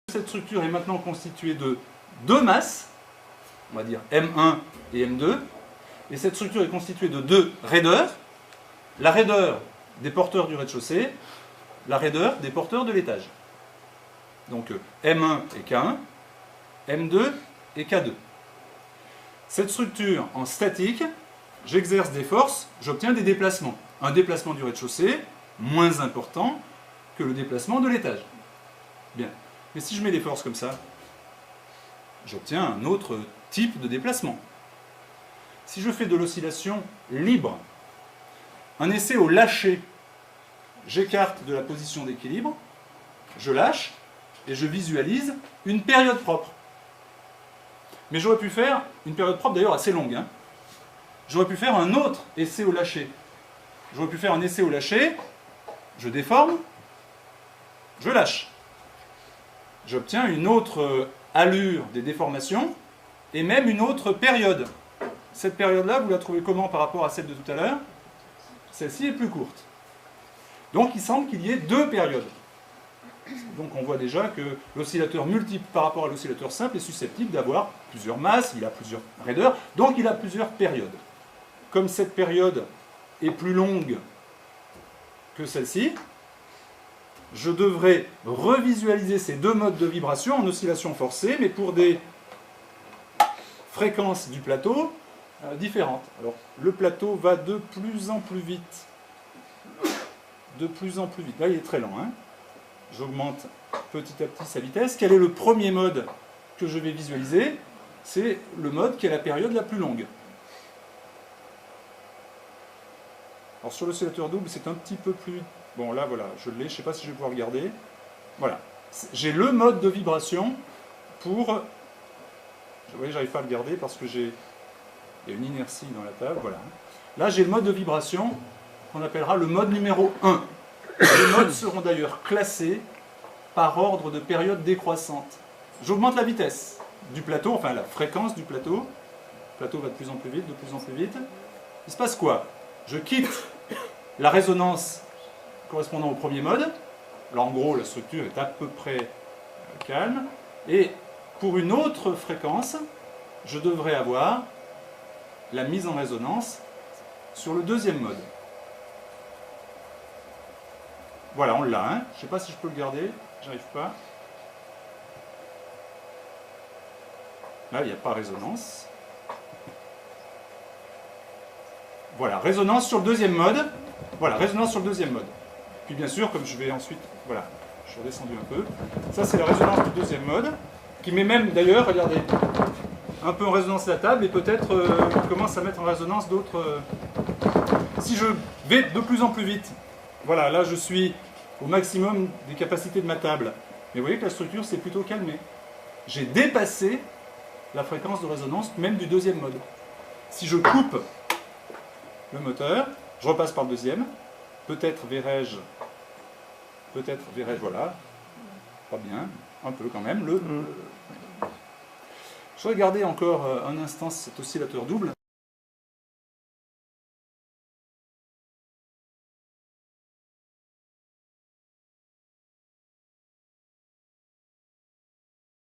Cette structure est maintenant constituée de deux masses, on va dire M1 et M2, et cette structure est constituée de deux raideurs, la raideur des porteurs du rez-de-chaussée, la raideur des porteurs de l'étage. Donc M1 et K1, M2 et K2. Cette structure en statique, j'exerce des forces, j'obtiens des déplacements. Un déplacement du rez-de-chaussée moins important que le déplacement de l'étage. Bien. Mais si je mets des forces comme ça, j'obtiens un autre type de déplacement. Si je fais de l'oscillation libre, un essai au lâcher, j'écarte de la position d'équilibre, je lâche et je visualise une période propre. Mais j'aurais pu faire une période propre d'ailleurs assez longue. J'aurais pu faire un autre essai au lâcher. J'aurais pu faire un essai au lâcher, je déforme, je lâche. J'obtiens une autre allure des déformations et même une autre période. Cette période-là, vous la trouvez comment par rapport à celle de tout à l'heure? Celle-ci est plus courte. Donc il semble qu'il y ait deux périodes. Donc on voit déjà que l'oscillateur multiple par rapport à l'oscillateur simple est susceptible d'avoir plusieurs masses, il a plusieurs raideurs, donc il a plusieurs périodes. Comme cette période est plus longue que celle-ci, je devrais revisualiser ces deux modes de vibration en oscillation forcée, mais pour des fréquences du plateau différentes. Alors, le plateau va de plus en plus vite. De plus en plus vite. Là, il est très lent. J'augmente petit à petit sa vitesse. Quel est le premier mode que je vais visualiser? C'est le mode qui est la période la plus longue. Alors, sur l'oscillateur double, c'est un petit peu plus... Bon, là, voilà, je l'ai, je ne sais pas si je vais pouvoir regarder. Voilà. J'ai le mode de vibration pour... Vous voyez, j'arrive pas à le garder parce que il y a une inertie dans la table, voilà. Là, j'ai le mode de vibration qu'on appellera le mode numéro 1. Les modes seront d'ailleurs classés par ordre de période décroissante. J'augmente la vitesse du plateau, enfin la fréquence du plateau. Le plateau va de plus en plus vite, de plus en plus vite. Il se passe quoi? Je quitte la résonance correspondant au premier mode. Là, en gros, la structure est à peu près calme. Et pour une autre fréquence, je devrais avoir la mise en résonance sur le deuxième mode. Voilà, on l'a. Je ne sais pas si je peux le garder. J'arrive pas. Là, il n'y a pas résonance. Voilà, résonance sur le deuxième mode. Voilà, résonance sur le deuxième mode. Puis bien sûr, comme je vais ensuite... Voilà, je suis redescendu un peu. Ça, c'est la résonance du deuxième mode, qui met même, d'ailleurs, regardez, un peu en résonance la table, et peut-être commence à mettre en résonance d'autres... Si je vais de plus en plus vite, voilà, là, je suis au maximum des capacités de ma table. Mais vous voyez que la structure s'est plutôt calmée. J'ai dépassé la fréquence de résonance même du deuxième mode. Si je coupe le moteur, je repasse par le deuxième, peut-être verrai-je, voilà, pas bien, un peu quand même, Je vais regarder encore un instant cet oscillateur double.